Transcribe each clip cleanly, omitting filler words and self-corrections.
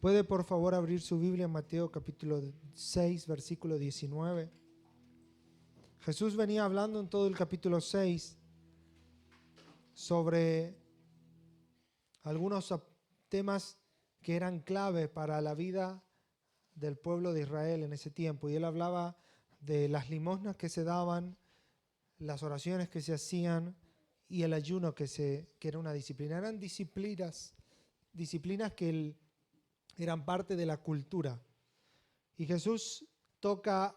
¿Puede por favor abrir su Biblia en Mateo capítulo 6, versículo 19? Jesús venía hablando en todo el capítulo 6 sobre algunos temas que eran clave para la vida del pueblo de Israel en ese tiempo. Y él hablaba de las limosnas que se daban, las oraciones que se hacían y el ayuno que era una disciplina. Eran disciplinas que eran parte de la cultura. Y Jesús toca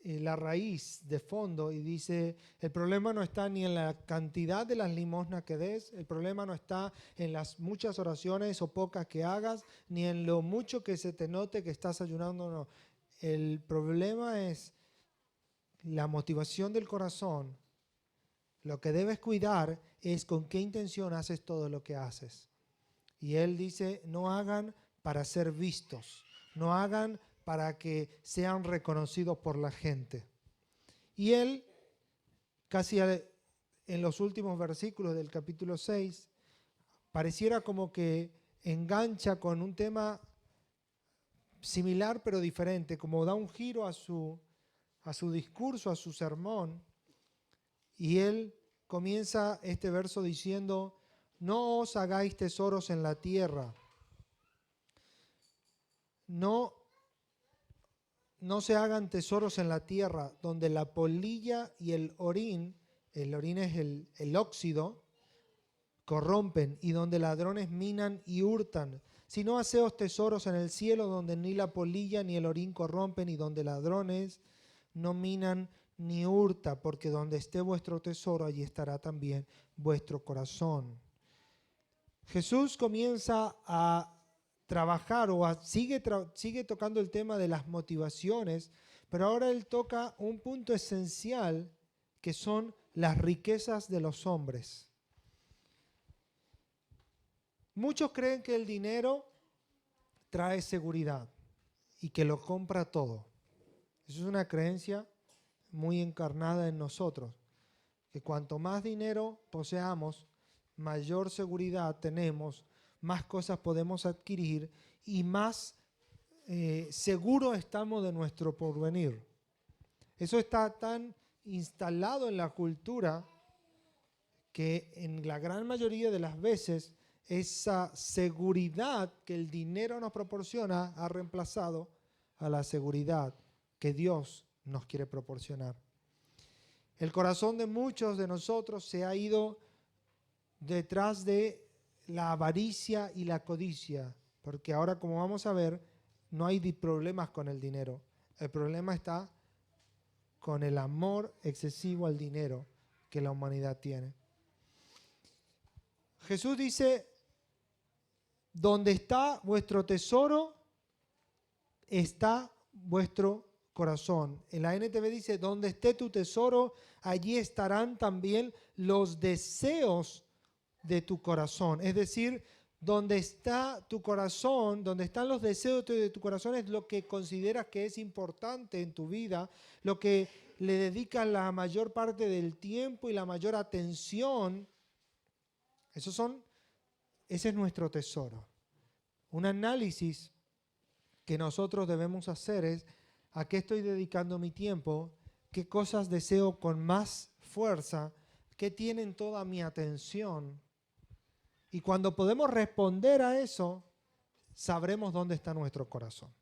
la raíz de fondo y dice, el problema no está ni en la cantidad de las limosnas que des, el problema no está en las muchas oraciones o pocas que hagas, ni en lo mucho que se te note que estás ayunando, no. El problema es la motivación del corazón. Lo que debes cuidar es con qué intención haces todo lo que haces. Y él dice, no hagan para ser vistos, no hagan para que sean reconocidos por la gente. Y él, casi en los últimos versículos del capítulo 6, pareciera como que engancha con un tema similar pero diferente, como da un giro a su discurso, a su sermón. Y él comienza este verso diciendo, no os hagáis tesoros en la tierra. No se hagan tesoros en la tierra, donde la polilla y el orín es el óxido, corrompen, y donde ladrones minan y hurtan. Sino haceos tesoros en el cielo, donde ni la polilla ni el orín corrompen, y donde ladrones no minan ni hurtan, porque donde esté vuestro tesoro, allí estará también vuestro corazón. Jesús comienza a trabajar sigue tocando el tema de las motivaciones, pero ahora él toca un punto esencial que son las riquezas de los hombres. Muchos creen que el dinero trae seguridad y que lo compra todo. Eso es una creencia muy encarnada en nosotros, que cuanto más dinero poseamos, mayor seguridad tenemos, más cosas podemos adquirir y más seguros estamos de nuestro porvenir. Eso está tan instalado en la cultura que en la gran mayoría de las veces esa seguridad que el dinero nos proporciona ha reemplazado a la seguridad que Dios nos quiere proporcionar. El corazón de muchos de nosotros se ha ido detrás de la avaricia y la codicia, porque ahora, como vamos a ver, no hay problemas con el dinero. El problema está con el amor excesivo al dinero que la humanidad tiene. Jesús dice, donde está vuestro tesoro, está vuestro corazón. En la NTV dice, donde esté tu tesoro, allí estarán también los deseos de tu corazón. Es decir, donde está tu corazón, donde están los deseos de tu corazón es lo que consideras que es importante en tu vida, lo que le dedicas la mayor parte del tiempo y la mayor atención. Ese es nuestro tesoro. Un análisis que nosotros debemos hacer es ¿a qué estoy dedicando mi tiempo? ¿Qué cosas deseo con más fuerza? ¿Qué tienen toda mi atención? Y cuando podemos responder a eso, sabremos dónde está nuestro corazón.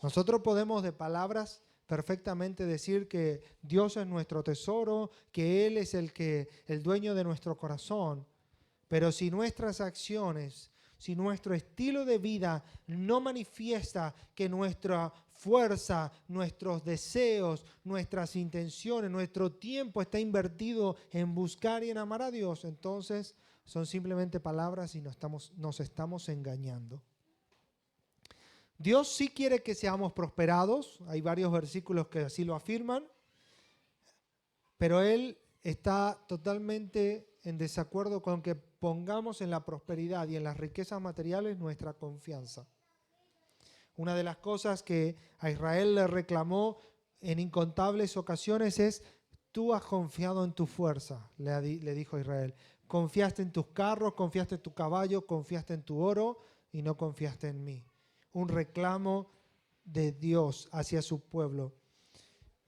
Nosotros podemos de palabras perfectamente decir que Dios es nuestro tesoro, que Él es el dueño de nuestro corazón. Pero si nuestras acciones, si nuestro estilo de vida no manifiesta que nuestra fuerza, nuestros deseos, nuestras intenciones, nuestro tiempo está invertido en buscar y en amar a Dios, entonces son simplemente palabras y nos estamos engañando. Dios sí quiere que seamos prosperados, hay varios versículos que así lo afirman, pero Él está totalmente en desacuerdo con que pongamos en la prosperidad y en las riquezas materiales nuestra confianza. Una de las cosas que a Israel le reclamó en incontables ocasiones es, tú has confiado en tu fuerza, le dijo a Israel. Confiaste en tus carros, confiaste en tu caballo, confiaste en tu oro y no confiaste en mí. Un reclamo de Dios hacia su pueblo.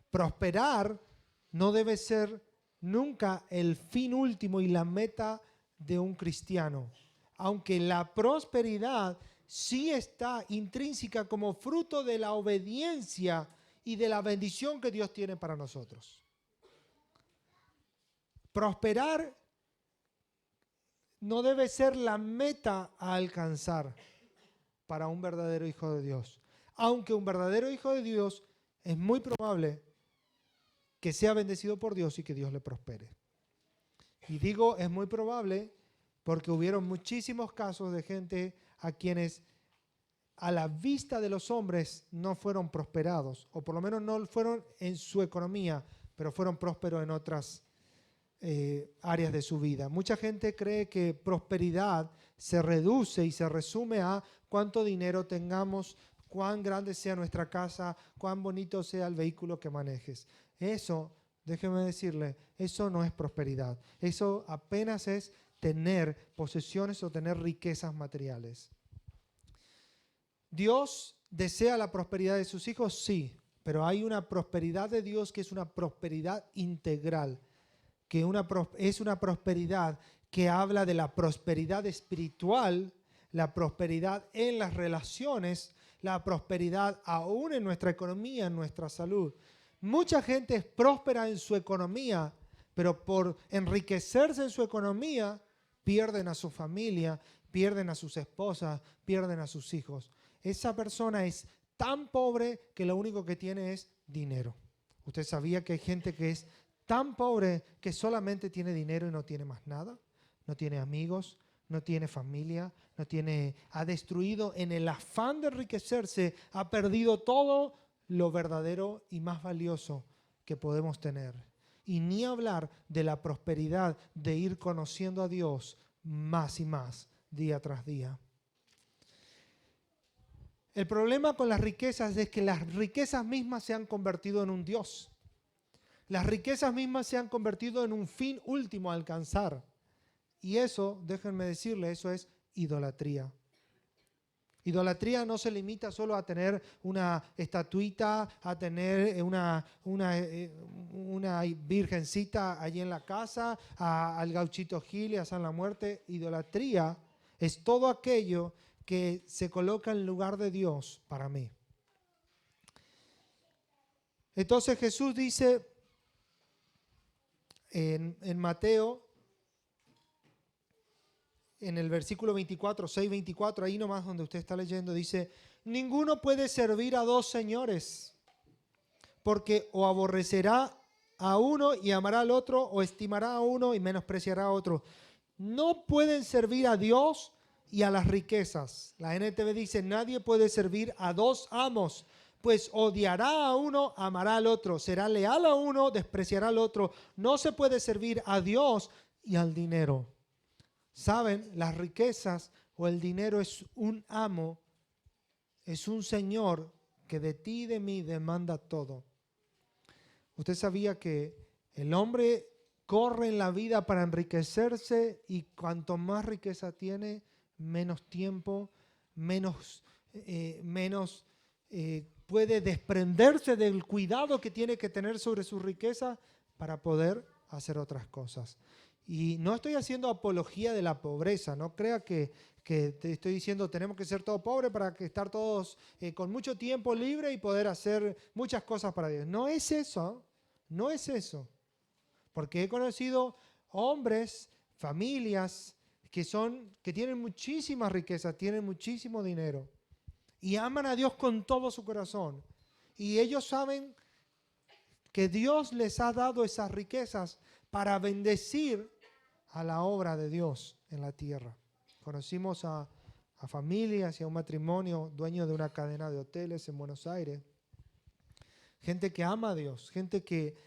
Prosperar no debe ser nunca el fin último y la meta de un cristiano, aunque la prosperidad sí está intrínseca como fruto de la obediencia y de la bendición que Dios tiene para nosotros. Prosperar no debe ser la meta a alcanzar para un verdadero hijo de Dios, aunque un verdadero hijo de Dios es muy probable que sea bendecido por Dios y que Dios le prospere. Y digo es muy probable porque hubieron muchísimos casos de gente a quienes a la vista de los hombres no fueron prosperados, o por lo menos no fueron en su economía, pero fueron prósperos en otras áreas de su vida. Mucha gente cree que prosperidad se reduce y se resume a cuánto dinero tengamos, cuán grande sea nuestra casa, cuán bonito sea el vehículo que manejes. Eso, déjeme decirle, eso no es prosperidad. Eso apenas es tener posesiones o tener riquezas materiales. ¿Dios desea la prosperidad de sus hijos? Sí, pero hay una prosperidad de Dios que es una prosperidad integral, que es una prosperidad que habla de la prosperidad espiritual, la prosperidad en las relaciones, la prosperidad aún en nuestra economía, en nuestra salud. Mucha gente es próspera en su economía, pero por enriquecerse en su economía, pierden a su familia, pierden a sus esposas, pierden a sus hijos. Esa persona es tan pobre que lo único que tiene es dinero. ¿Usted sabía que hay gente que es tan pobre que solamente tiene dinero y no tiene más nada? No tiene amigos, no tiene familia, ha destruido en el afán de enriquecerse, ha perdido todo lo verdadero y más valioso que podemos tener. Y ni hablar de la prosperidad de ir conociendo a Dios más y más, día tras día. El problema con las riquezas es que las riquezas mismas se han convertido en un Dios. Las riquezas mismas se han convertido en un fin último a alcanzar. Y eso, déjenme decirle, eso es idolatría. Idolatría no se limita solo a tener una estatuita, a tener una virgencita allí en la casa, al gauchito Gil y a San la Muerte. Idolatría es todo aquello que se coloca en lugar de Dios para mí. Entonces Jesús dice en Mateo, en el versículo 24, 6:24, ahí nomás donde usted está leyendo, dice: ninguno puede servir a dos señores, porque o aborrecerá a uno y amará al otro, o estimará a uno y menospreciará a otro. No pueden servir a Dios y a las riquezas. La NTV dice: nadie puede servir a dos amos, pues odiará a uno, amará al otro, será leal a uno, despreciará al otro. No se puede servir a Dios y al dinero. Saben, las riquezas o el dinero es un amo, es un señor que de ti y de mí demanda todo. Usted sabía que el hombre corre en la vida para enriquecerse, y cuanto más riqueza tiene, menos tiempo, menos puede desprenderse del cuidado que tiene que tener sobre su riqueza para poder hacer otras cosas. Y no estoy haciendo apología de la pobreza, no crea que te estoy diciendo tenemos que ser todos pobres para que estar todos con mucho tiempo libre y poder hacer muchas cosas para Dios. No es eso, no es eso. Porque he conocido hombres, familias que tienen muchísima riqueza, tienen muchísimo dinero y aman a Dios con todo su corazón. Y ellos saben que Dios les ha dado esas riquezas para bendecir a la obra de Dios en la tierra. Conocimos a familias y a un matrimonio dueño de una cadena de hoteles en Buenos Aires. Gente que ama a Dios, gente que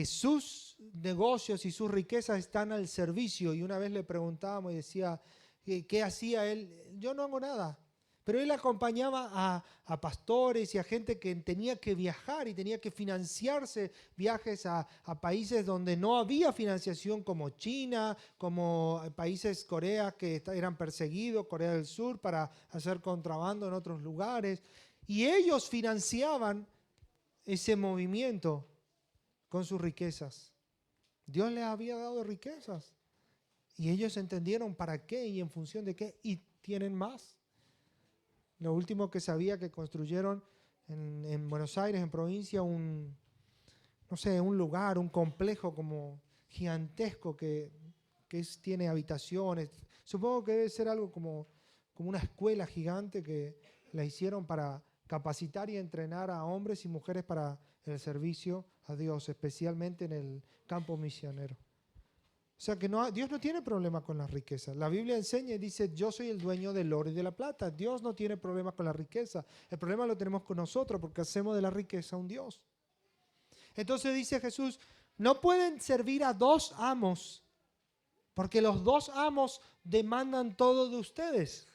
sus negocios y sus riquezas están al servicio. Y una vez le preguntábamos y decía, ¿qué hacía él? Yo no hago nada. Pero él acompañaba a pastores y a gente que tenía que viajar y tenía que financiarse viajes a países donde no había financiación, como China, como países Corea que eran perseguidos, Corea del Sur, para hacer contrabando en otros lugares. Y ellos financiaban ese movimiento con sus riquezas. Dios les había dado riquezas y ellos entendieron para qué y en función de qué, y tienen más. Lo último que sabía, que construyeron en Buenos Aires, en provincia, un lugar, un complejo como gigantesco tiene habitaciones. Supongo que debe ser algo como una escuela gigante que la hicieron para capacitar y entrenar a hombres y mujeres para el servicio a Dios, especialmente en el campo misionero. O sea que Dios no tiene problema con las riquezas. La Biblia enseña y dice, yo soy el dueño del oro y de la plata. Dios no tiene problema con la riqueza. El problema lo tenemos con nosotros porque hacemos de la riqueza un Dios. Entonces dice Jesús, no pueden servir a dos amos porque los dos amos demandan todo de ustedes.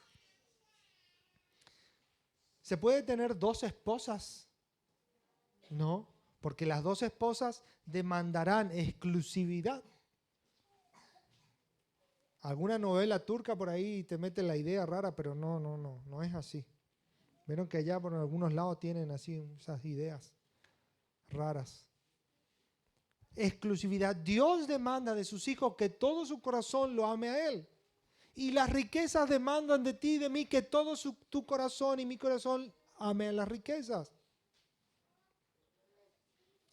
¿Se puede tener dos esposas? No, porque las dos esposas demandarán exclusividad. Alguna novela turca por ahí te mete la idea rara, pero no es así. Vieron que allá por algunos lados tienen así esas ideas raras. Exclusividad. Dios demanda de sus hijos que todo su corazón lo ame a Él. Y las riquezas demandan de ti y de mí que todo tu corazón y mi corazón ame a las riquezas.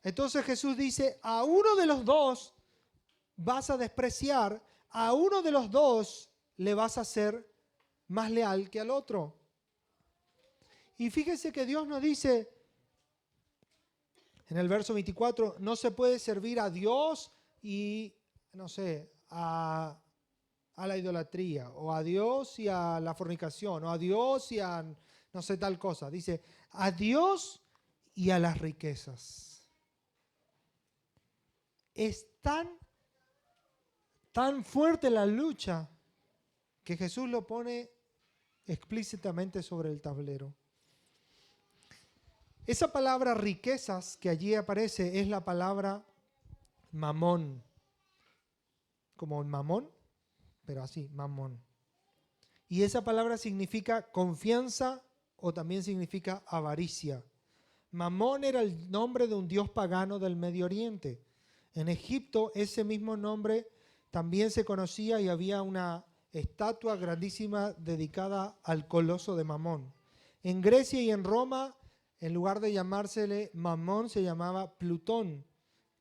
Entonces Jesús dice, a uno de los dos vas a despreciar, a uno de los dos le vas a ser más leal que al otro. Y fíjese que Dios nos dice en el verso 24, no se puede servir a Dios y, a la idolatría, o a Dios y a la fornicación, o a Dios y a tal cosa. Dice, a Dios y a las riquezas. Es tan fuerte la lucha que Jesús lo pone explícitamente sobre el tablero. Esa palabra riquezas que allí aparece es la palabra mamón, como mamón, pero así, mamón. Y esa palabra significa confianza o también significa avaricia. Mamón era el nombre de un dios pagano del Medio Oriente. En Egipto ese mismo nombre también se conocía y había una estatua grandísima dedicada al coloso de Mamón. En Grecia y en Roma, en lugar de llamársele Mamón, se llamaba Plutón,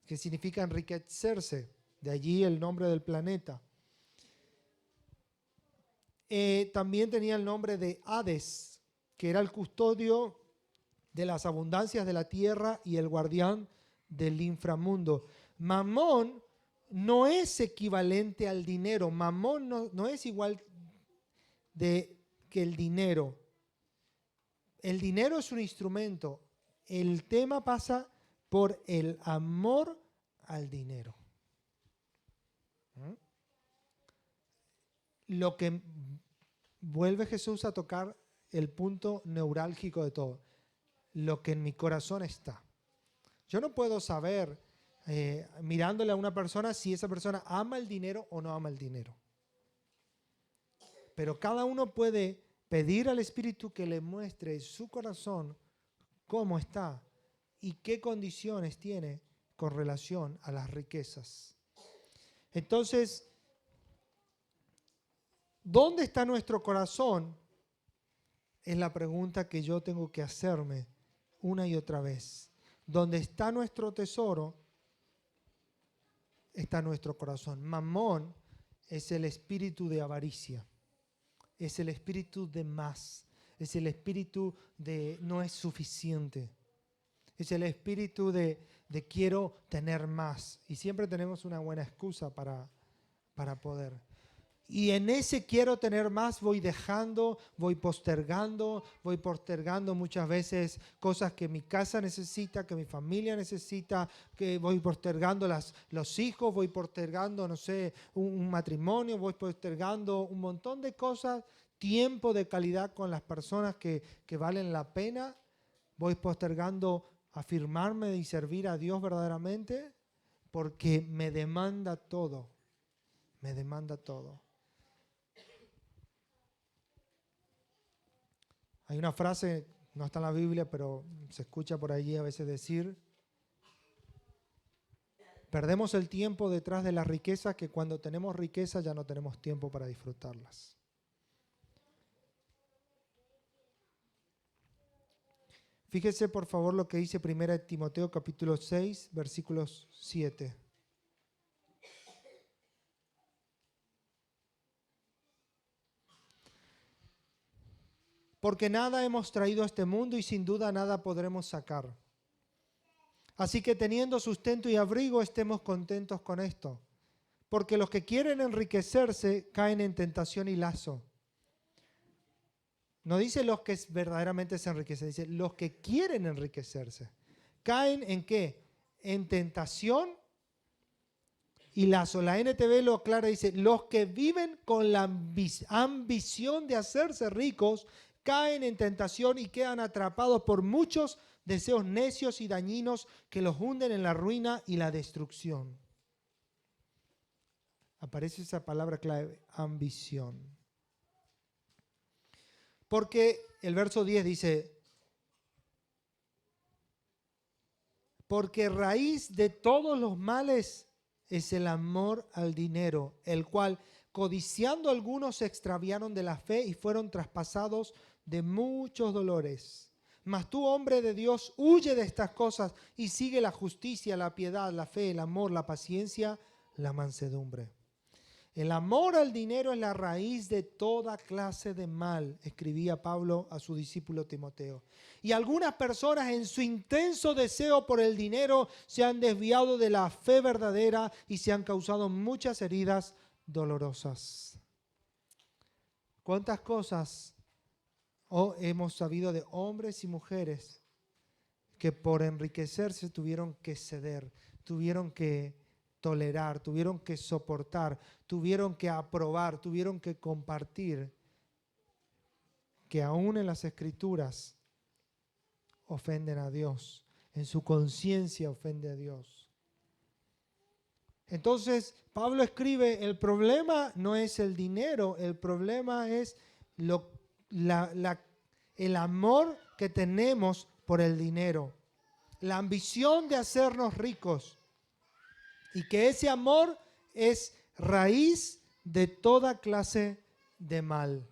que significa enriquecerse. De allí el nombre del planeta. También tenía el nombre de Hades, que era el custodio de las abundancias de la tierra y el guardián del inframundo. Mamón no es equivalente al dinero. Mamón no es igual que el dinero. El dinero es un instrumento. El tema pasa por el amor al dinero. Lo que vuelve Jesús a tocar el punto neurálgico de todo. Lo que en mi corazón está. Yo no puedo saber, mirándole a una persona, si esa persona ama el dinero o no ama el dinero. Pero cada uno puede pedir al Espíritu que le muestre su corazón cómo está y qué condiciones tiene con relación a las riquezas. Entonces, ¿dónde está nuestro corazón? Es la pregunta que yo tengo que hacerme una y otra vez. Donde está nuestro tesoro, está nuestro corazón. Mamón es el espíritu de avaricia. Es el espíritu de más. Es el espíritu de no es suficiente. Es el espíritu de quiero tener más. Y siempre tenemos una buena excusa para poder. Y en ese quiero tener más voy dejando, voy postergando muchas veces cosas que mi casa necesita, que mi familia necesita, que voy postergando los hijos, voy postergando, un matrimonio, voy postergando un montón de cosas, tiempo de calidad con las personas que valen la pena, voy postergando afirmarme y servir a Dios verdaderamente, porque me demanda todo, me demanda todo. Hay una frase, no está en la Biblia, pero se escucha por allí a veces decir: perdemos el tiempo detrás de las riquezas, que cuando tenemos riquezas ya no tenemos tiempo para disfrutarlas. Fíjese por favor lo que dice 1 Timoteo capítulo 6, versículos 7. Porque nada hemos traído a este mundo y sin duda nada podremos sacar. Así que teniendo sustento y abrigo, estemos contentos con esto. Porque los que quieren enriquecerse caen en tentación y lazo. No dice los que verdaderamente se enriquecen, dice los que quieren enriquecerse. ¿Caen en qué? En tentación y lazo. La NTV lo aclara, dice: los que viven con la ambición de hacerse ricos caen en tentación y quedan atrapados por muchos deseos necios y dañinos que los hunden en la ruina y la destrucción. Aparece esa palabra clave, ambición. Porque el verso 10 dice: porque raíz de todos los males es el amor al dinero, el cual, codiciando algunos, se extraviaron de la fe y fueron traspasados de muchos dolores. Mas tú, hombre de Dios, huye de estas cosas y sigue la justicia, la piedad, la fe, el amor, la paciencia, la mansedumbre. El amor al dinero es la raíz de toda clase de mal, escribía Pablo a su discípulo Timoteo. Y algunas personas, en su intenso deseo por el dinero, se han desviado de la fe verdadera y se han causado muchas heridas dolorosas. ¿Cuántas cosas hemos sabido de hombres y mujeres que por enriquecerse tuvieron que ceder, tuvieron que tolerar, tuvieron que soportar, tuvieron que aprobar, tuvieron que compartir, que aún en las Escrituras ofenden a Dios, en su conciencia ofende a Dios? Entonces, Pablo escribe: el problema no es el dinero, el problema es el amor que tenemos por el dinero, la ambición de hacernos ricos, y que ese amor es raíz de toda clase de mal.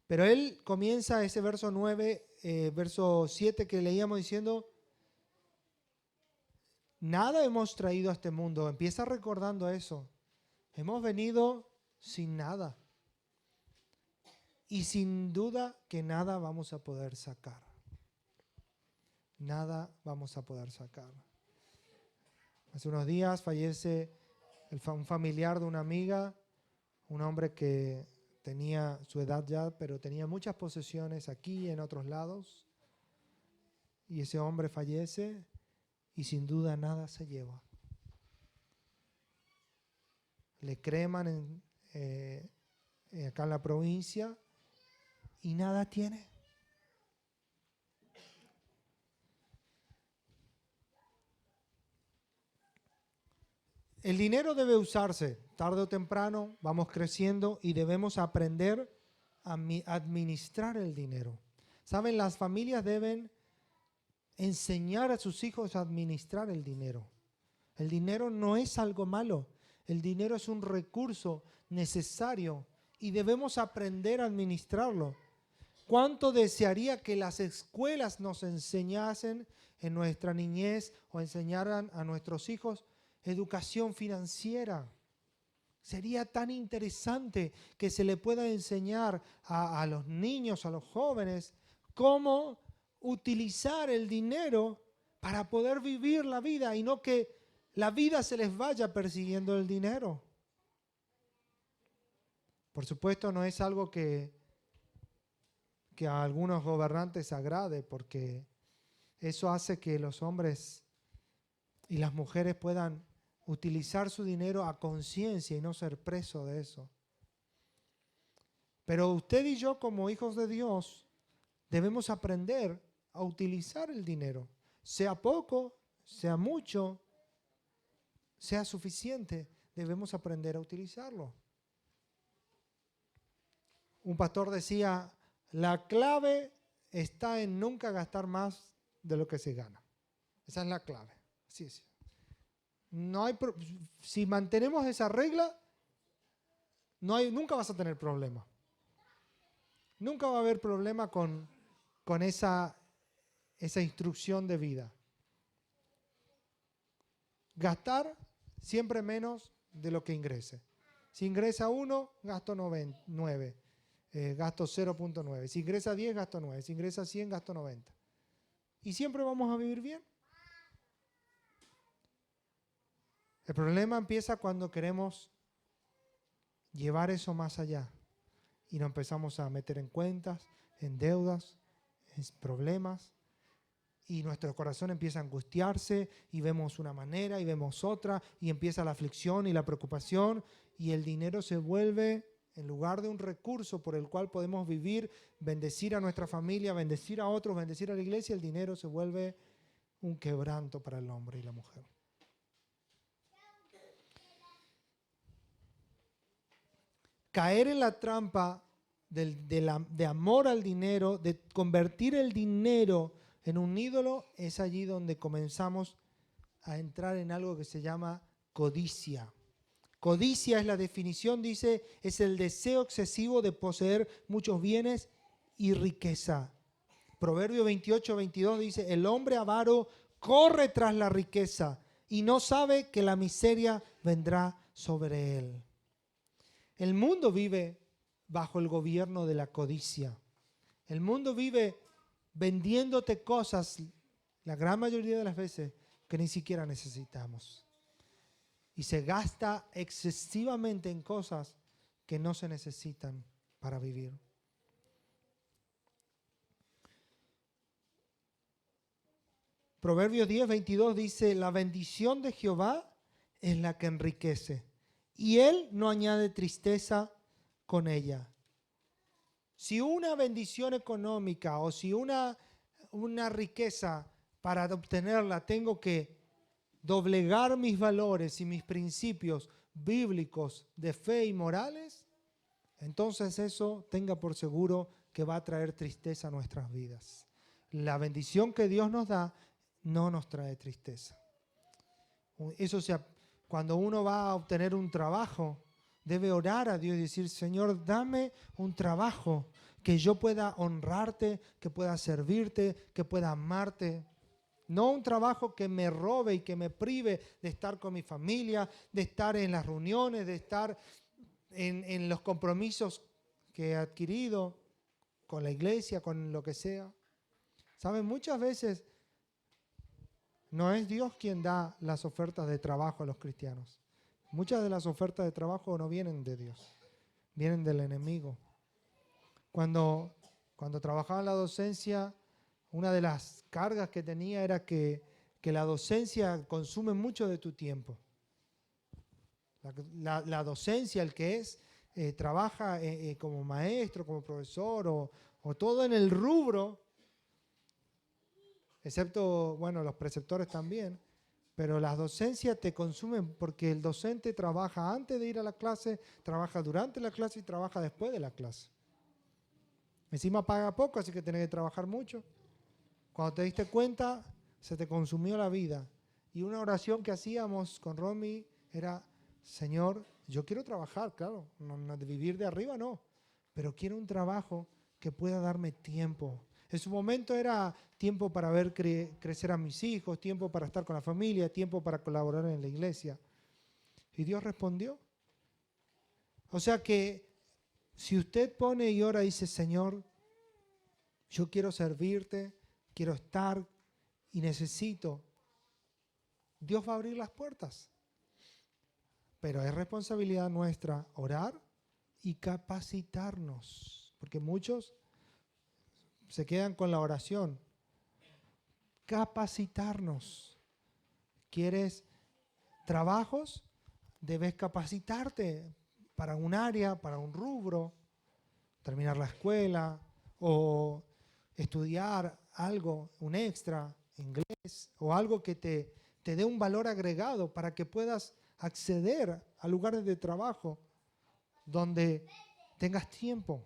Pero él comienza ese verso 9, verso 7 que leíamos diciendo: nada hemos traído a este mundo. Empieza recordando eso. Hemos venido sin nada. Y sin duda que nada vamos a poder sacar. Nada vamos a poder sacar. Hace unos días fallece un familiar de una amiga, un hombre que tenía su edad ya, pero tenía muchas posesiones aquí y en otros lados. Y ese hombre fallece y sin duda nada se lleva. Le creman acá en la provincia y nada tiene. El dinero debe usarse tarde o temprano, vamos creciendo y debemos aprender a administrar el dinero. ¿Saben? Las familias deben enseñar a sus hijos a administrar el dinero. El dinero no es algo malo, el dinero es un recurso necesario y debemos aprender a administrarlo. ¿Cuánto desearía que las escuelas nos enseñasen en nuestra niñez o enseñaran a nuestros hijos educación financiera? Sería tan interesante que se le pueda enseñar a los niños, a los jóvenes, cómo utilizar el dinero para poder vivir la vida y no que la vida se les vaya persiguiendo el dinero. Por supuesto, no es algo que a algunos gobernantes agrade, porque eso hace que los hombres y las mujeres puedan utilizar su dinero a conciencia y no ser presos de eso. Pero usted y yo, como hijos de Dios, debemos aprender a utilizar el dinero. Sea poco, sea mucho, sea suficiente, debemos aprender a utilizarlo. Un pastor decía, la clave está en nunca gastar más de lo que se gana. Esa es la clave. Así es. Si mantenemos esa regla, nunca vas a tener problema. Nunca va a haber problema con esa instrucción de vida. Gastar siempre menos de lo que ingrese. Si ingresa 1, gasto 9. Gasto 0.9. Si ingresa 10, gasto 9. Si ingresa 100, gasto 90. Y siempre vamos a vivir bien. El problema empieza cuando queremos llevar eso más allá y nos empezamos a meter en cuentas, en deudas, en problemas, y nuestro corazón empieza a angustiarse y vemos una manera y vemos otra y empieza la aflicción y la preocupación y el dinero se vuelve, en lugar de un recurso por el cual podemos vivir, bendecir a nuestra familia, bendecir a otros, bendecir a la iglesia, el dinero se vuelve un quebranto para el hombre y la mujer. Caer en la trampa de amor al dinero, de convertir el dinero en un ídolo, es allí donde comenzamos a entrar en algo que se llama codicia. Codicia es la definición, dice, es el deseo excesivo de poseer muchos bienes y riqueza. Proverbio 28:22 dice, el hombre avaro corre tras la riqueza y no sabe que la miseria vendrá sobre él. El mundo vive bajo el gobierno de la codicia. El mundo vive vendiéndote cosas, la gran mayoría de las veces, que ni siquiera necesitamos. Y se gasta excesivamente en cosas que no se necesitan para vivir. Proverbios 10:22 dice, la bendición de Jehová es la que enriquece, y Él no añade tristeza con ella. Si una bendición económica o si una riqueza para obtenerla tengo que doblegar mis valores y mis principios bíblicos de fe y morales, entonces eso tenga por seguro que va a traer tristeza a nuestras vidas. La bendición que Dios nos da no nos trae tristeza. Eso cuando uno va a obtener un trabajo, debe orar a Dios y decir, Señor, dame un trabajo que yo pueda honrarte, que pueda servirte, que pueda amarte. No un trabajo que me robe y que me prive de estar con mi familia, de estar en las reuniones, de estar en los compromisos que he adquirido con la iglesia, con lo que sea. ¿Saben? Muchas veces no es Dios quien da las ofertas de trabajo a los cristianos. Muchas de las ofertas de trabajo no vienen de Dios, vienen del enemigo. Cuando trabajaba en la docencia, una de las cargas que tenía era que la docencia consume mucho de tu tiempo. La docencia, el que trabaja como maestro, como profesor o todo en el rubro, excepto, bueno, los preceptores también, pero las docencias te consumen porque el docente trabaja antes de ir a la clase, trabaja durante la clase y trabaja después de la clase. Encima paga poco, así que tenés que trabajar mucho. Cuando te diste cuenta, se te consumió la vida. Y una oración que hacíamos con Romy era, Señor, yo quiero trabajar, claro, no de vivir de arriba no, pero quiero un trabajo que pueda darme tiempo. En su momento era tiempo para ver crecer a mis hijos, tiempo para estar con la familia, tiempo para colaborar en la iglesia. Y Dios respondió. O sea que si usted pone y ora y dice, Señor, yo quiero servirte, quiero estar y necesito, Dios va a abrir las puertas. Pero es responsabilidad nuestra orar y capacitarnos, porque muchos se quedan con la oración. Capacitarnos. ¿Quieres trabajos? Debes capacitarte para un área, para un rubro. terminar la escuela o estudiar algo, un extra, inglés o algo que te dé un valor agregado para que puedas acceder a lugares de trabajo donde tengas tiempo.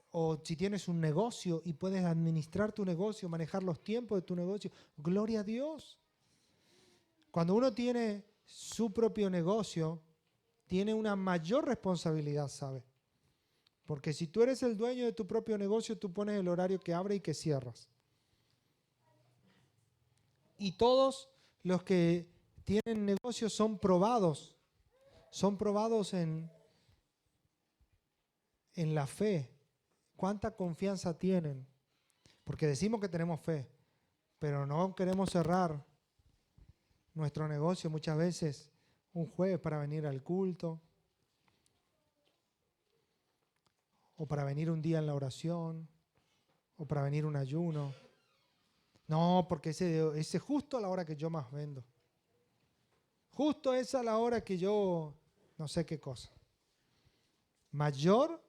O si tienes un negocio y puedes administrar tu negocio, manejar los tiempos de tu negocio, gloria a Dios. Cuando uno tiene su propio negocio, tiene una mayor responsabilidad, ¿sabe? Porque si tú eres el dueño de tu propio negocio, tú pones el horario que abre y que cierras. Y todos los que tienen negocios son probados en la fe. ¿Cuánta confianza tienen? Porque decimos que tenemos fe, pero no queremos cerrar nuestro negocio muchas veces un jueves para venir al culto o para venir un día en la oración o para venir un ayuno. No, porque ese justo a la hora que yo más vendo. Justo es a la hora que yo no sé qué cosa. Mayor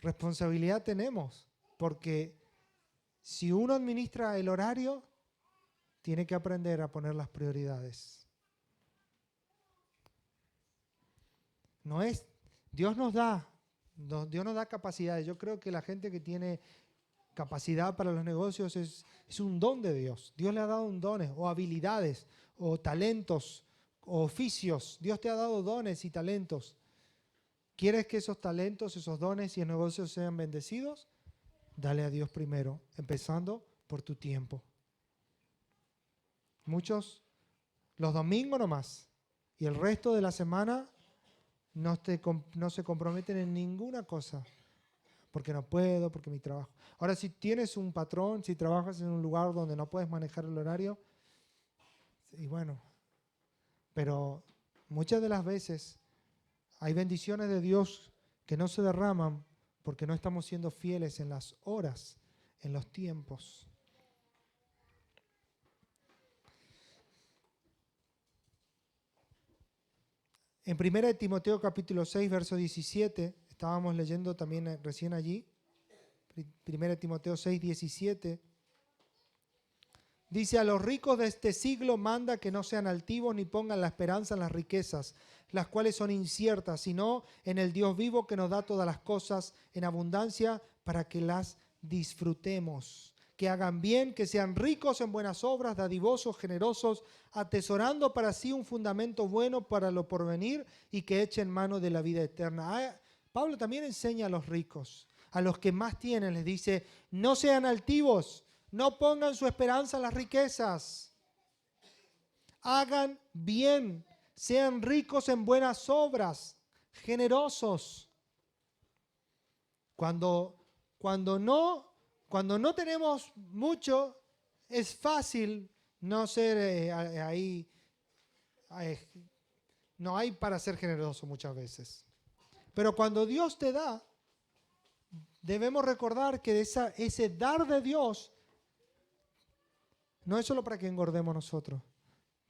responsabilidad tenemos, porque si uno administra el horario, tiene que aprender a poner las prioridades. Dios nos da capacidades. Yo creo que la gente que tiene capacidad para los negocios es un don de Dios. Dios le ha dado dones o habilidades o talentos o oficios. Dios te ha dado dones y talentos. ¿Quieres que esos talentos, esos dones y el negocio sean bendecidos? Dale a Dios primero, empezando por tu tiempo. Muchos los domingos nomás y el resto de la semana no se comprometen en ninguna cosa. Porque no puedo, porque mi trabajo. Ahora, si tienes un patrón, si trabajas en un lugar donde no puedes manejar el horario, y bueno, pero muchas de las veces hay bendiciones de Dios que no se derraman porque no estamos siendo fieles en las horas, en los tiempos. En 1 Timoteo capítulo 6, verso 17, estábamos leyendo también recién allí, 1 Timoteo 6, 17, dice: a los ricos de este siglo manda que no sean altivos ni pongan la esperanza en las riquezas, las cuales son inciertas, sino en el Dios vivo que nos da todas las cosas en abundancia para que las disfrutemos. Que hagan bien, que sean ricos en buenas obras, dadivosos, generosos, atesorando para sí un fundamento bueno para lo porvenir y que echen mano de la vida eterna. Pablo también enseña a los ricos, a los que más tienen, les dice: no sean altivos, no pongan su esperanza en las riquezas. Hagan bien, sean ricos en buenas obras, generosos. Cuando no tenemos mucho, es fácil no ser no hay para ser generoso muchas veces. Pero cuando Dios te da, debemos recordar que ese dar de Dios no es solo para que engordemos nosotros,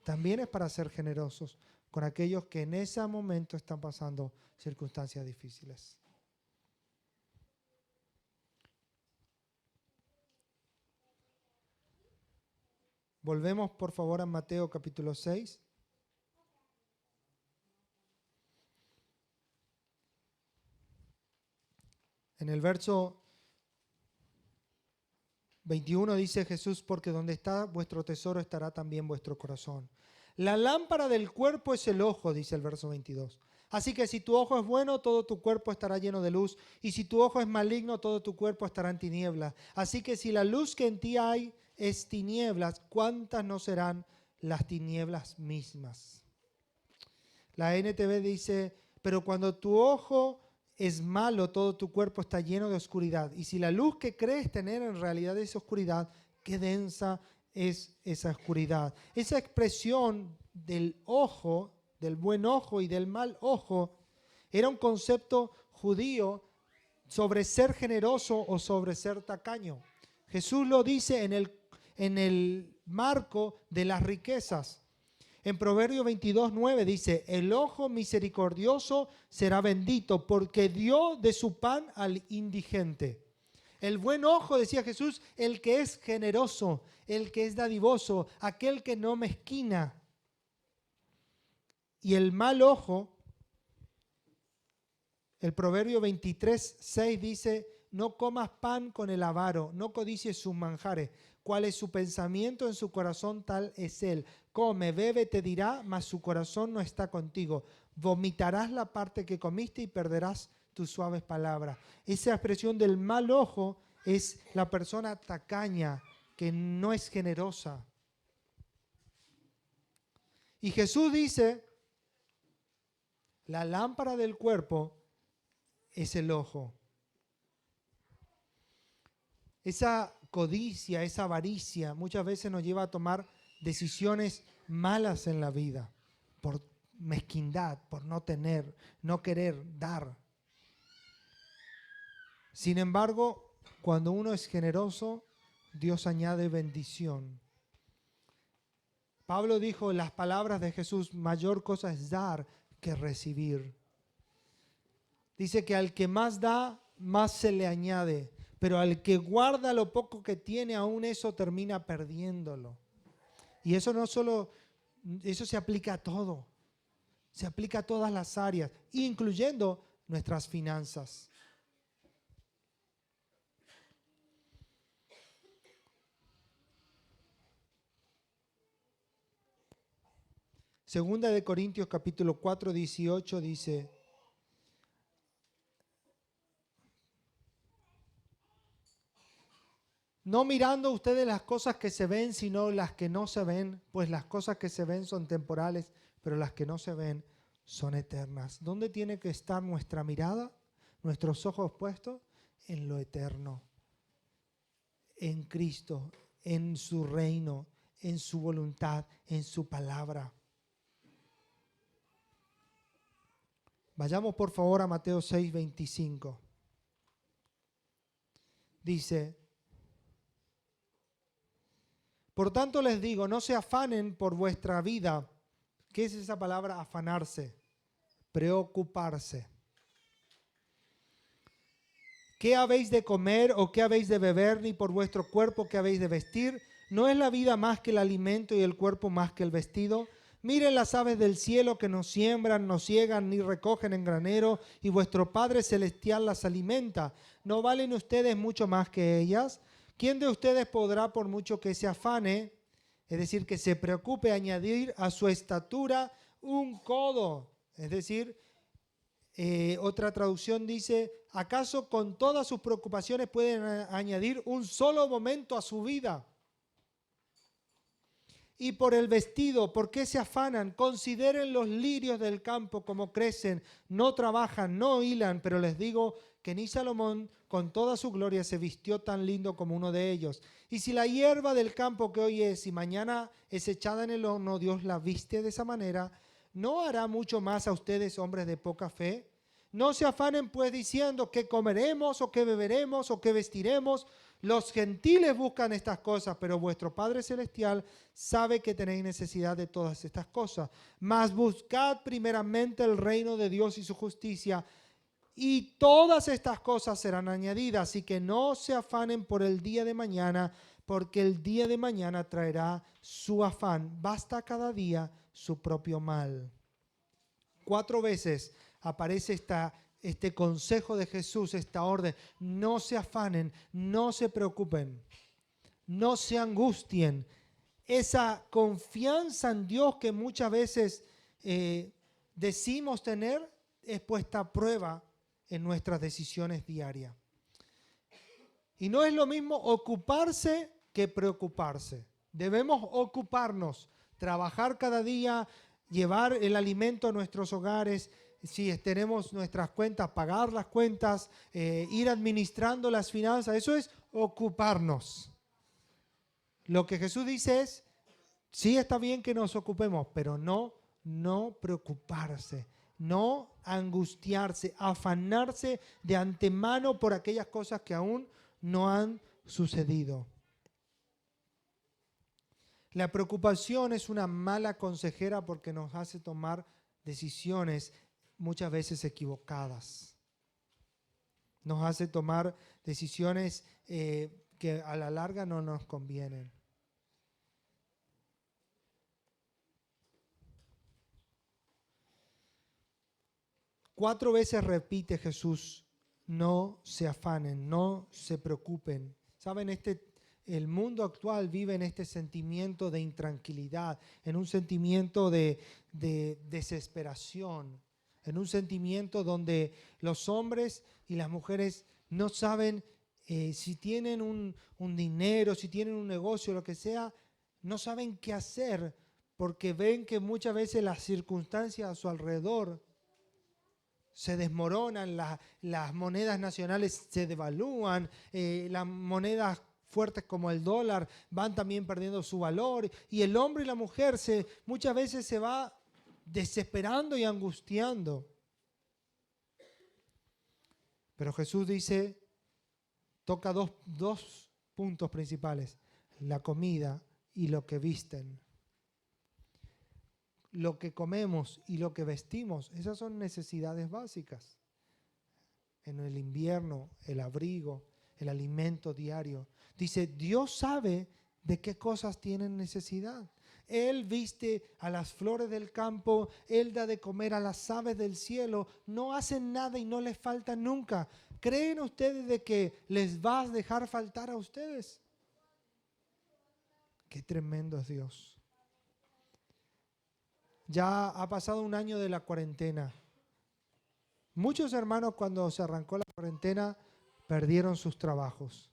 también es para ser generosos con aquellos que en ese momento están pasando circunstancias difíciles. Volvemos por favor a Mateo capítulo 6. En el verso 21 dice Jesús: porque donde está vuestro tesoro estará también vuestro corazón. La lámpara del cuerpo es el ojo, dice el verso 22. Así que si tu ojo es bueno, todo tu cuerpo estará lleno de luz. Y si tu ojo es maligno, todo tu cuerpo estará en tinieblas. Así que si la luz que en ti hay es tinieblas, ¿cuántas no serán las tinieblas mismas? La NTV dice: pero cuando tu ojo es malo, todo tu cuerpo está lleno de oscuridad. Y si la luz que crees tener en realidad es oscuridad, qué densa es esa oscuridad. Esa expresión del ojo, del buen ojo y del mal ojo, era un concepto judío sobre ser generoso o sobre ser tacaño. Jesús lo dice en el marco de las riquezas. En Proverbios 22:9 dice, el ojo misericordioso será bendito porque dio de su pan al indigente. El buen ojo, decía Jesús, el que es generoso, el que es dadivoso, aquel que no mezquina. Y el mal ojo, el Proverbio 23:6 dice, no comas pan con el avaro, no codicies sus manjares. Cuál es su pensamiento en su corazón, tal es él. Come, bebe, te dirá, mas su corazón no está contigo. Vomitarás la parte que comiste y perderás tus suaves palabras. Esa expresión del mal ojo es la persona tacaña, que no es generosa. Y Jesús dice, la lámpara del cuerpo es el ojo. Esa codicia, esa avaricia muchas veces nos lleva a tomar decisiones malas en la vida por mezquindad, por no tener, no querer dar. Sin embargo, cuando uno es generoso, Dios añade bendición. Pablo dijo en las palabras de Jesús, mayor cosa es dar que recibir. Dice que al que más da, más se le añade. Pero al que guarda lo poco que tiene, aún eso termina perdiéndolo. Y eso no solo, eso se aplica a todo. Se aplica a todas las áreas, incluyendo nuestras finanzas. Segunda de Corintios capítulo 4, 18 dice, no mirando ustedes las cosas que se ven, sino las que no se ven, pues las cosas que se ven son temporales, pero las que no se ven son eternas. ¿Dónde tiene que estar nuestra mirada, nuestros ojos puestos? En lo eterno, en Cristo, en su reino, en su voluntad, en su palabra. Vayamos por favor a Mateo 6, 25. Dice, por tanto les digo, no se afanen por vuestra vida. ¿Qué es esa palabra afanarse? Preocuparse. ¿Qué habéis de comer o qué habéis de beber? Ni por vuestro cuerpo qué habéis de vestir. ¿No es la vida más que el alimento y el cuerpo más que el vestido? Miren las aves del cielo que no siembran, no ciegan, ni recogen en granero, y vuestro Padre Celestial las alimenta. ¿No valen ustedes mucho más que ellas? ¿Quién de ustedes podrá, por mucho que se afane, es decir, que se preocupe, añadir a su estatura un codo? Es decir, otra traducción dice, ¿acaso con todas sus preocupaciones pueden añadir un solo momento a su vida? Y por el vestido, ¿por qué se afanan? Consideren los lirios del campo como crecen, no trabajan, no hilan, pero les digo que ni Salomón con toda su gloria se vistió tan lindo como uno de ellos. Y si la hierba del campo que hoy es y mañana es echada en el horno, Dios la viste de esa manera, ¿no hará mucho más a ustedes, hombres de poca fe? No se afanen pues diciendo qué comeremos o qué beberemos o qué vestiremos. Los gentiles buscan estas cosas, pero vuestro Padre Celestial sabe que tenéis necesidad de todas estas cosas. Mas buscad primeramente el reino de Dios y su justicia, y todas estas cosas serán añadidas. Así que no se afanen por el día de mañana, porque el día de mañana traerá su afán. Basta cada día su propio mal. 4 veces aparece este consejo de Jesús, esta orden. No se afanen, no se preocupen, no se angustien. Esa confianza en Dios que muchas veces decimos tener es puesta a prueba en nuestras decisiones diarias. Y no es lo mismo ocuparse que preocuparse. Debemos ocuparnos, trabajar cada día, llevar el alimento a nuestros hogares, si tenemos nuestras cuentas, pagar las cuentas, ir administrando las finanzas. Eso es ocuparnos. Lo que Jesús dice es, sí está bien que nos ocupemos, pero no preocuparse, no angustiarse, afanarse de antemano por aquellas cosas que aún no han sucedido. La preocupación es una mala consejera porque nos hace tomar decisiones muchas veces equivocadas. Nos hace tomar decisiones que a la larga no nos convienen. Cuatro veces repite Jesús: no se afanen, no se preocupen. ¿Saben? El mundo actual vive en este sentimiento de intranquilidad, en un sentimiento de desesperación, en un sentimiento donde los hombres y las mujeres no saben si tienen un dinero, si tienen un negocio, lo que sea, no saben qué hacer porque ven que muchas veces las circunstancias a su alrededor se desmoronan, las monedas nacionales se devalúan, las monedas fuertes como el dólar van también perdiendo su valor y el hombre y la mujer muchas veces se va desesperando y angustiando. Pero Jesús dice, toca dos puntos principales: la comida y lo que visten. Lo que comemos y lo que vestimos, esas son necesidades básicas. En el invierno, el abrigo, el alimento diario. Dice, Dios sabe de qué cosas tienen necesidad. Él viste a las flores del campo, Él da de comer a las aves del cielo, no hacen nada y no les falta nunca. ¿Creen ustedes de que les va a dejar faltar a ustedes? Qué tremendo es Dios. Ya ha pasado un año de la cuarentena. Muchos hermanos cuando se arrancó la cuarentena perdieron sus trabajos,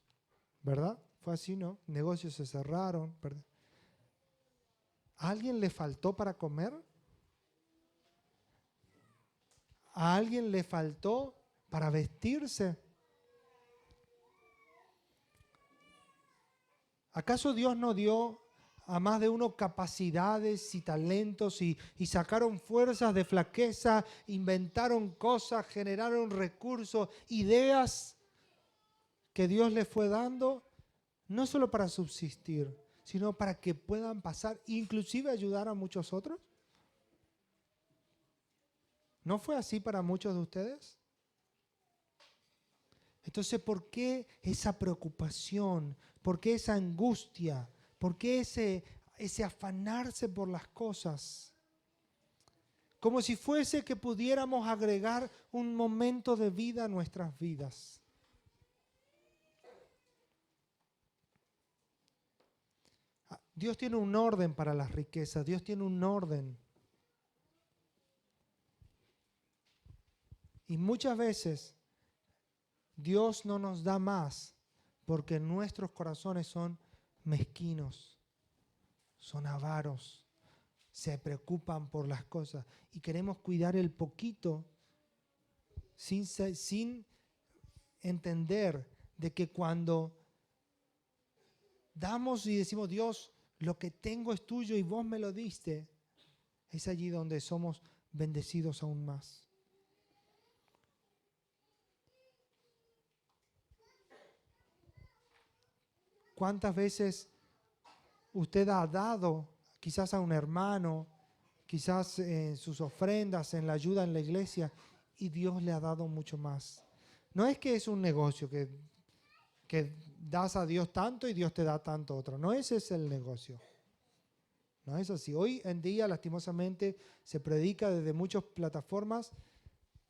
¿verdad? Fue así, ¿no? Negocios se cerraron. ¿A alguien le faltó para comer? ¿A alguien le faltó para vestirse? ¿Acaso Dios no dio a más de uno capacidades y talentos y sacaron fuerzas de flaqueza, inventaron cosas, generaron recursos, ideas que Dios les fue dando, no solo para subsistir, sino para que puedan pasar, inclusive ayudar a muchos otros? ¿No fue así para muchos de ustedes? Entonces, ¿por qué esa preocupación? ¿Por qué esa angustia? ¿Por qué ese afanarse por las cosas? Como si fuese que pudiéramos agregar un momento de vida a nuestras vidas. Dios tiene un orden para las riquezas, Dios tiene un orden. Y muchas veces Dios no nos da más porque nuestros corazones son mezquinos, son avaros, se preocupan por las cosas y queremos cuidar el poquito sin entender de que cuando damos y decimos, Dios, lo que tengo es tuyo y vos me lo diste, es allí donde somos bendecidos aún más. ¿Cuántas veces usted ha dado, quizás a un hermano, quizás en sus ofrendas, en la ayuda en la iglesia, y Dios le ha dado mucho más? No es que es un negocio que das a Dios tanto y Dios te da tanto otro. No, ese es el negocio. No es así. Hoy en día, lastimosamente, se predica desde muchas plataformas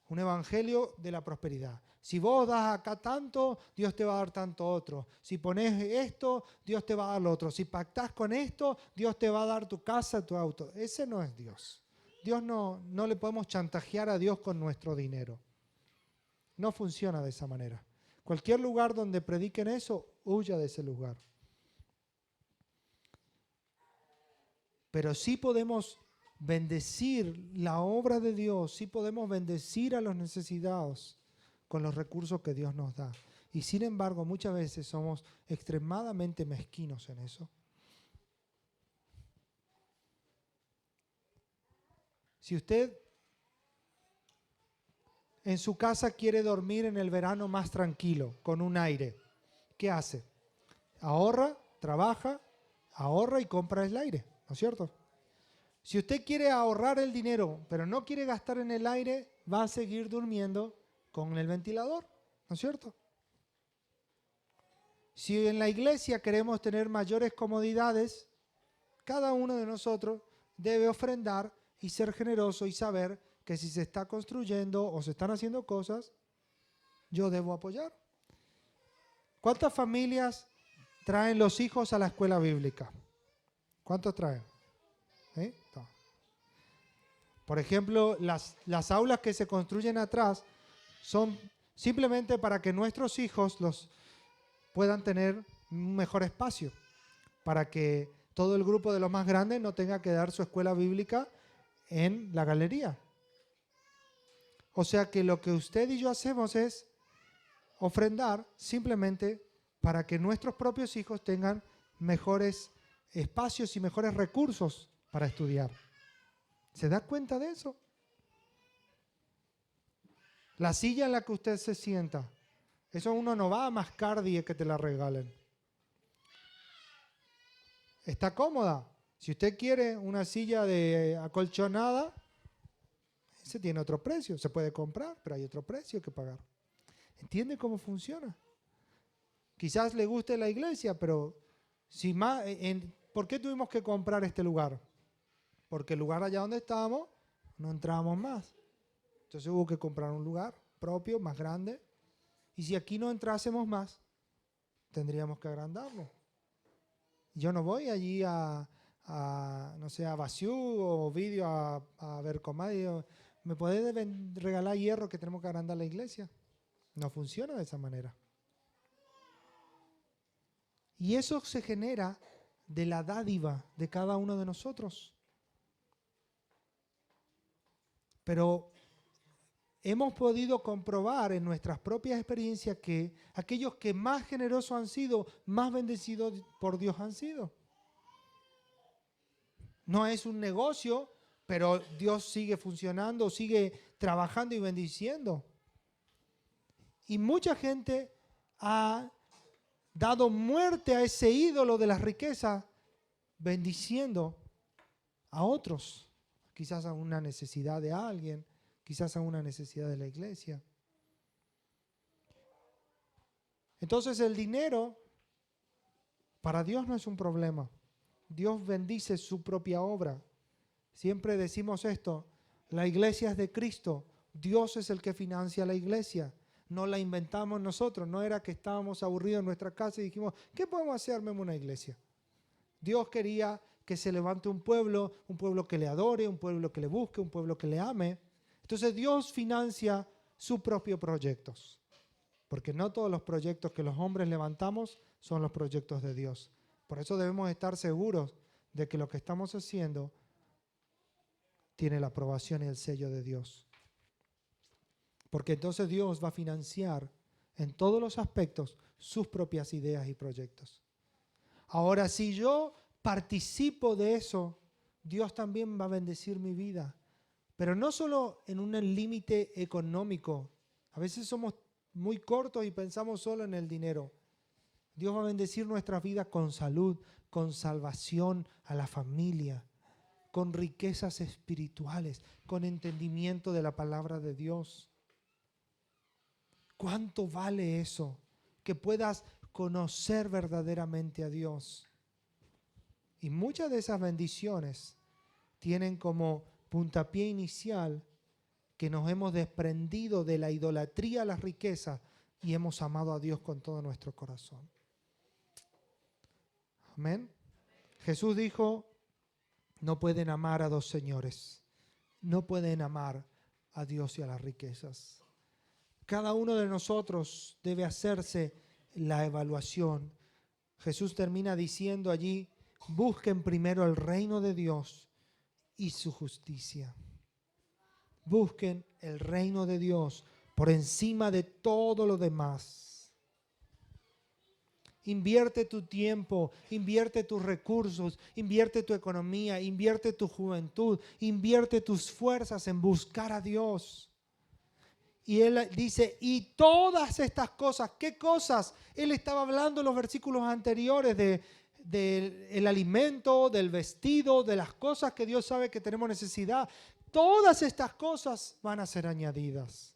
un evangelio de la prosperidad. Si vos das acá tanto, Dios te va a dar tanto otro. Si pones esto, Dios te va a dar lo otro. Si pactás con esto, Dios te va a dar tu casa, tu auto. Ese no es Dios. Dios no le podemos chantajear a Dios con nuestro dinero. No funciona de esa manera. Cualquier lugar donde prediquen eso, huya de ese lugar. Pero sí podemos bendecir la obra de Dios, sí podemos bendecir a los necesitados con los recursos que Dios nos da. Y sin embargo, muchas veces somos extremadamente mezquinos en eso. Si usted en su casa quiere dormir en el verano más tranquilo, con un aire, ¿qué hace? Ahorra, trabaja, ahorra y compra el aire, ¿no es cierto? Si usted quiere ahorrar el dinero, pero no quiere gastar en el aire, va a seguir durmiendo con el ventilador, ¿no es cierto? Si en la iglesia queremos tener mayores comodidades, cada uno de nosotros debe ofrendar y ser generoso y saber que si se está construyendo o se están haciendo cosas, yo debo apoyar. ¿Cuántas familias traen los hijos a la escuela bíblica? ¿Cuántos traen? ¿Sí? No. Por ejemplo, las aulas que se construyen atrás son simplemente para que nuestros hijos puedan tener un mejor espacio, para que todo el grupo de los más grandes no tenga que dar su escuela bíblica en la galería. O sea que lo que usted y yo hacemos es ofrendar simplemente para que nuestros propios hijos tengan mejores espacios y mejores recursos para estudiar. ¿Se da cuenta de eso? La silla en la que usted se sienta, eso uno no va a Mascardi y que te la regalen. ¿Está cómoda? Si usted quiere una silla de acolchonada, ese tiene otro precio. Se puede comprar, pero hay otro precio que pagar. ¿Entiende cómo funciona? Quizás le guste la iglesia, pero ¿por qué tuvimos que comprar este lugar? Porque el lugar allá donde estábamos no entrábamos más. Entonces hubo que comprar un lugar propio, más grande. Y si aquí no entrásemos más, tendríamos que agrandarlo. Yo no voy allí no sé, a Basiú o Vídeo a ver comedia. ¿Me podés regalar hierro que tenemos que agrandar la iglesia? No funciona de esa manera. Y eso se genera de la dádiva de cada uno de nosotros. Pero hemos podido comprobar en nuestras propias experiencias que aquellos que más generosos han sido, más bendecidos por Dios han sido. No es un negocio, pero Dios sigue funcionando, sigue trabajando y bendiciendo. Y mucha gente ha dado muerte a ese ídolo de las riquezas, bendiciendo a otros. Quizás a una necesidad de alguien, quizás a una necesidad de la iglesia. Entonces el dinero para Dios no es un problema. Dios bendice su propia obra. Siempre decimos esto, la iglesia es de Cristo, Dios es el que financia la iglesia. No la inventamos nosotros, no era que estábamos aburridos en nuestra casa y dijimos, ¿qué podemos hacer? Armemos una iglesia. Dios quería que se levante un pueblo que le adore, un pueblo que le busque, un pueblo que le ame. Entonces Dios financia sus propios proyectos, porque no todos los proyectos que los hombres levantamos son los proyectos de Dios. Por eso debemos estar seguros de que lo que estamos haciendo tiene la aprobación y el sello de Dios. Porque entonces Dios va a financiar en todos los aspectos sus propias ideas y proyectos. Ahora, si yo participo de eso, Dios también va a bendecir mi vida. Pero no solo en un límite económico. A veces somos muy cortos y pensamos solo en el dinero. Dios va a bendecir nuestras vidas con salud, con salvación a la familia, con riquezas espirituales, con entendimiento de la palabra de Dios. ¿Cuánto vale eso? Que puedas conocer verdaderamente a Dios. Y muchas de esas bendiciones tienen como puntapié inicial que nos hemos desprendido de la idolatría a las riquezas y hemos amado a Dios con todo nuestro corazón. Amén. Jesús dijo, no pueden amar a dos señores. No pueden amar a Dios y a las riquezas. Cada uno de nosotros debe hacerse la evaluación. Jesús termina diciendo allí, busquen primero el reino de Dios y su justicia. Busquen el reino de Dios por encima de todo lo demás. Invierte tu tiempo, invierte tus recursos, invierte tu economía, invierte tu juventud, invierte tus fuerzas en buscar a Dios. Y Él dice, y todas estas cosas, ¿qué cosas? Él estaba hablando en los versículos anteriores del alimento, del vestido, de las cosas que Dios sabe que tenemos necesidad. Todas estas cosas van a ser añadidas.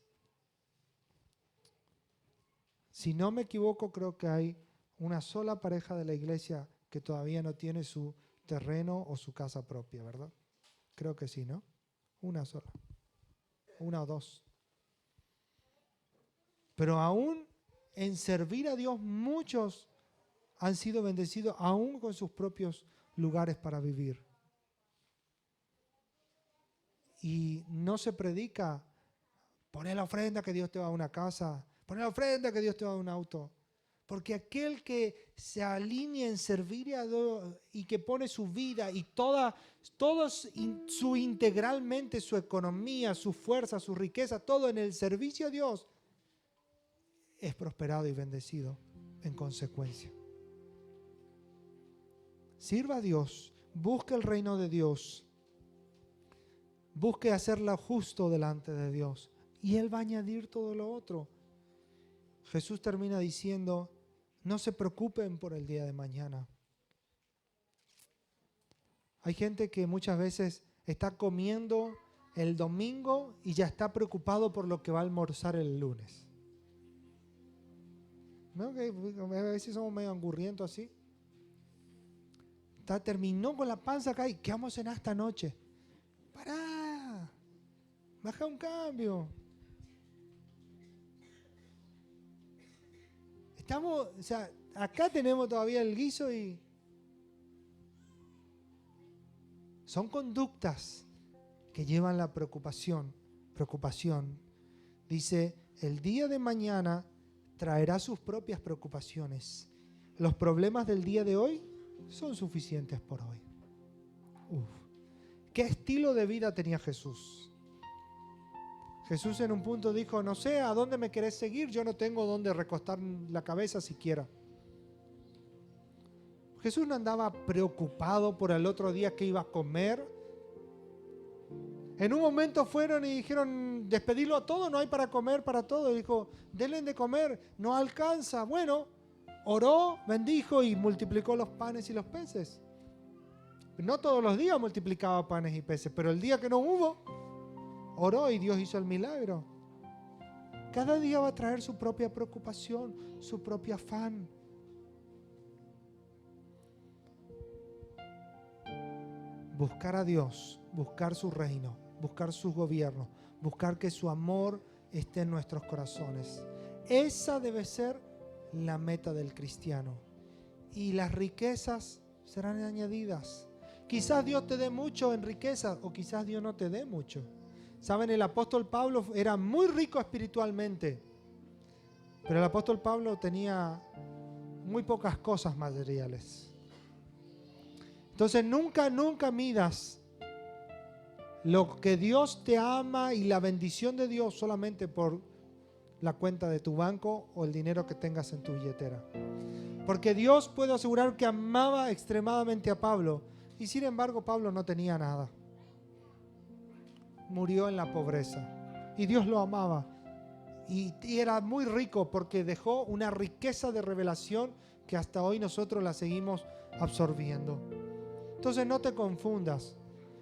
Si no me equivoco, creo que hay una sola pareja de la iglesia que todavía no tiene su terreno o su casa propia, ¿verdad? Creo que sí, ¿no? Una sola. Una o dos. Pero aún en servir a Dios, muchos han sido bendecidos aún con sus propios lugares para vivir. Y no se predica, poner la ofrenda que Dios te va a una casa, poner la ofrenda que Dios te va a un auto. Porque aquel que se alinea en servir a Dios y que pone su vida y integralmente su economía, su fuerza, su riqueza, todo en el servicio a Dios, es prosperado y bendecido en consecuencia. Sirva a Dios, busque el reino de Dios, busque hacerlo justo delante de Dios y Él va a añadir todo lo otro. Jesús termina diciendo, no se preocupen por el día de mañana. Hay gente que muchas veces está comiendo el domingo y ya está preocupado por lo que va a almorzar el lunes. ¿No? Que a veces somos medio angurrientos así. Terminó con la panza acá y ¿qué vamos a cenar esta noche? ¡Pará! Baja un cambio. Acá tenemos todavía el guiso y son conductas que llevan la preocupación. Dice, el día de mañana traerá sus propias preocupaciones. Los problemas del día de hoy son suficientes por hoy. ¿Qué estilo de vida tenía Jesús? Jesús en un punto dijo, no sé a dónde me querés seguir, yo no tengo dónde recostar la cabeza siquiera. Jesús no andaba preocupado por el otro día que iba a comer. En un momento fueron y dijeron, despedirlo a todos, no hay para comer para todos. Dijo, denle de comer, no alcanza. Bueno, oró, bendijo y multiplicó los panes y los peces. No todos los días multiplicaba panes y peces, pero el día que no hubo, oró y Dios hizo el milagro. Cada día va a traer su propia preocupación, su propio afán. Buscar a Dios, buscar su reino, buscar su gobierno, buscar que su amor esté en nuestros corazones. Esa debe ser la meta del cristiano. Y las riquezas serán añadidas. Quizás Dios te dé mucho en riquezas o quizás Dios no te dé mucho. Saben, el apóstol Pablo era muy rico espiritualmente, pero el apóstol Pablo tenía muy pocas cosas materiales. Entonces nunca midas lo que Dios te ama y la bendición de Dios solamente por la cuenta de tu banco o el dinero que tengas en tu billetera. Porque Dios, puedo asegurar que amaba extremadamente a Pablo y sin embargo Pablo no tenía nada. Murió en la pobreza y Dios lo amaba y era muy rico porque dejó una riqueza de revelación que hasta hoy nosotros la seguimos absorbiendo. Entonces no te confundas,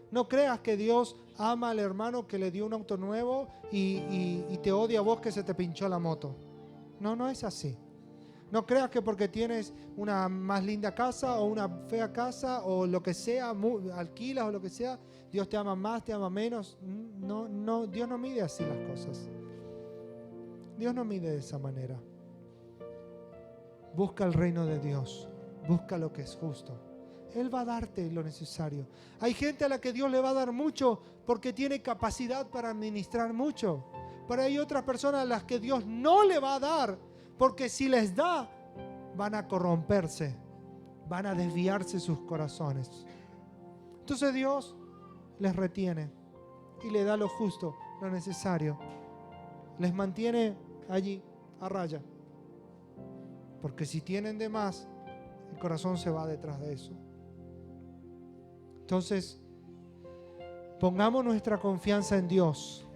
no creas que Dios ama al hermano que le dio un auto nuevo y te odia a vos que se te pinchó la moto. No es así. No creas que porque tienes una más linda casa o una fea casa o lo que sea, alquilas o lo que sea, Dios te ama más, te ama menos. No, Dios no mide así las cosas. Dios no mide de esa manera. Busca el reino de Dios. Busca lo que es justo. Él va a darte lo necesario. Hay gente a la que Dios le va a dar mucho porque tiene capacidad para administrar mucho. Pero hay otras personas a las que Dios no le va a dar porque si les da, van a corromperse, van a desviarse sus corazones. Entonces Dios les retiene y le da lo justo, lo necesario. Les mantiene allí a raya. Porque si tienen de más, el corazón se va detrás de eso. Entonces, pongamos nuestra confianza en Dios,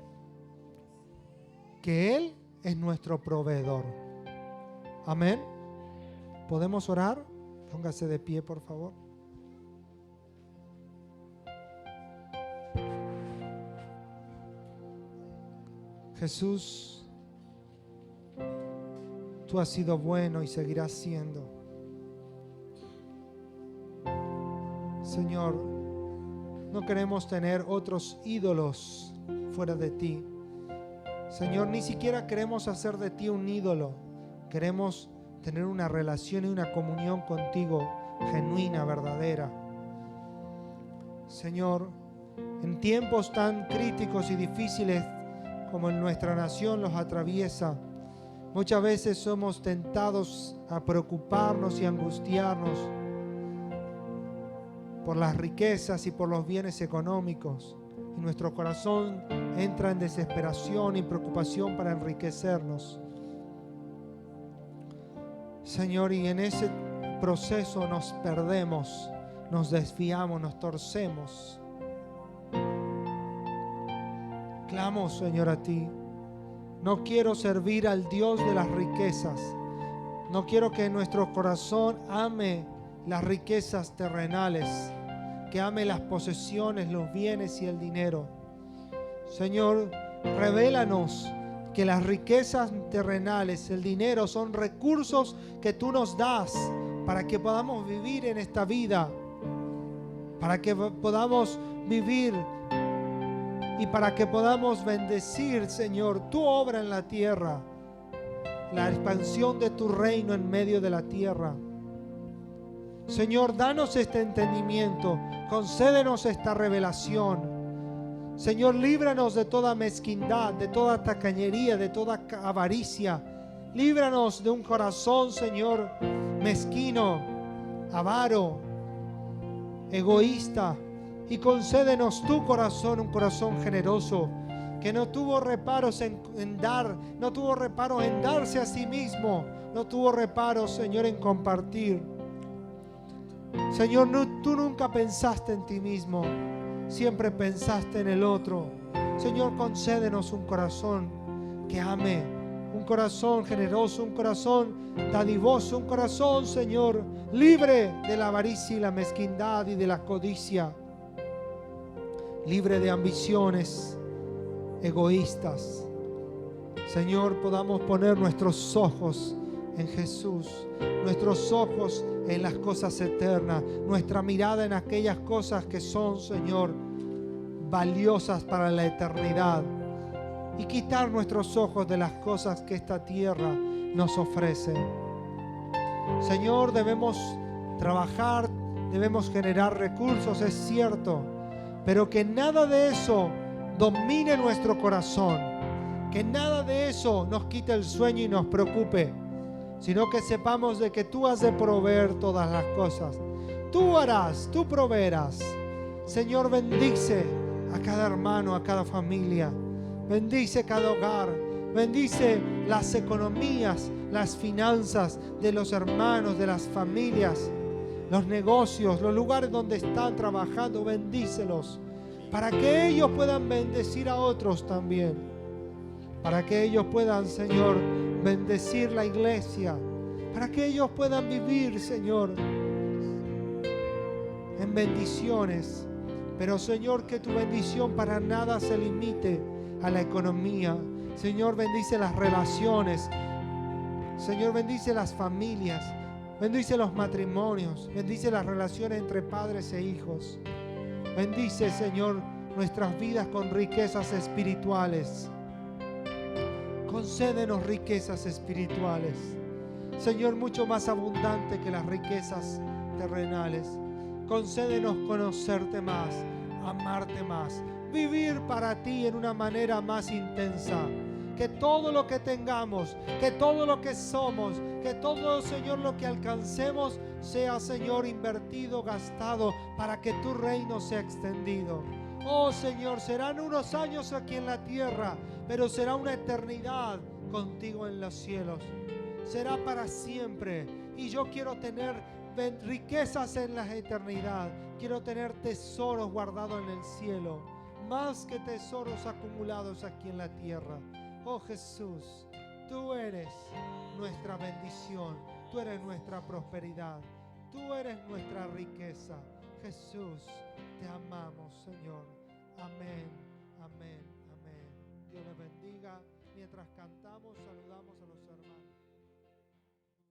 que Él es nuestro proveedor. Amén. ¿Podemos orar? Póngase de pie, por favor. Jesús, tú has sido bueno y seguirás siendo. Señor, no queremos tener otros ídolos fuera de ti. Señor, ni siquiera queremos hacer de ti un ídolo. Queremos tener una relación y una comunión contigo genuina, verdadera. Señor, en tiempos tan críticos y difíciles como en nuestra nación los atraviesa, muchas veces somos tentados a preocuparnos y angustiarnos por las riquezas y por los bienes económicos. Y nuestro corazón entra en desesperación y preocupación para enriquecernos. Señor, y en ese proceso nos perdemos, nos desviamos, nos torcemos. Clamo, Señor, a ti. No quiero servir al Dios de las riquezas. No quiero que nuestro corazón ame las riquezas terrenales, que ame las posesiones, los bienes y el dinero. Señor, revélanos que las riquezas terrenales, el dinero, son recursos que tú nos das para que podamos vivir en esta vida, para que podamos vivir y para que podamos bendecir, Señor, tu obra en la tierra, la expansión de tu reino en medio de la tierra. Señor, danos este entendimiento, concédenos esta revelación. Señor, líbranos de toda mezquindad, de toda tacañería, de toda avaricia. Líbranos de un corazón, Señor, mezquino, avaro, egoísta. Y concédenos tu corazón, un corazón generoso, que no tuvo reparos en dar, no tuvo reparos en darse a sí mismo, no tuvo reparos, Señor, en compartir. Señor, tú nunca pensaste en ti mismo, siempre pensaste en el otro. Señor, concédenos un corazón que ame, un corazón generoso, un corazón dadivoso, un corazón, Señor, libre de la avaricia y la mezquindad y de la codicia, libre de ambiciones egoístas. Señor, podamos poner nuestros ojos en Jesús, nuestros ojos en las cosas eternas, nuestra mirada en aquellas cosas que son, Señor, valiosas para la eternidad, y quitar nuestros ojos de las cosas que esta tierra nos ofrece. Señor, debemos trabajar, debemos generar recursos, es cierto, pero que nada de eso domine nuestro corazón, que nada de eso nos quite el sueño y nos preocupe, sino que sepamos de que tú has de proveer todas las cosas. Tú harás, tú proveerás. Señor, bendice a cada hermano, a cada familia. Bendice cada hogar. Bendice las economías, las finanzas de los hermanos, de las familias, los negocios, los lugares donde están trabajando. Bendícelos para que ellos puedan bendecir a otros también. Para que ellos puedan, Señor, bendecir la iglesia, para que ellos puedan vivir, Señor, en bendiciones. Pero, Señor, que tu bendición para nada se limite a la economía. Señor, bendice las relaciones. Señor, bendice las familias. Bendice los matrimonios. Bendice las relaciones entre padres e hijos. Bendice, Señor, nuestras vidas con riquezas espirituales. Concédenos riquezas espirituales, Señor, mucho más abundante que las riquezas terrenales. Concédenos conocerte más, amarte más, vivir para ti en una manera más intensa. Que todo lo que tengamos, que todo lo que somos, que todo, Señor, lo que alcancemos sea, Señor, invertido, gastado para que tu reino sea extendido. Oh, Señor, serán unos años aquí en la tierra, pero será una eternidad contigo en los cielos. Será para siempre. Y yo quiero tener riquezas en la eternidad. Quiero tener tesoros guardados en el cielo, más que tesoros acumulados aquí en la tierra. Oh Jesús, tú eres nuestra bendición, tú eres nuestra prosperidad. Tú eres nuestra riqueza. Jesús, te amamos, Señor. Amén, amén, amén. Dios les bendiga. Mientras cantamos, saludamos a los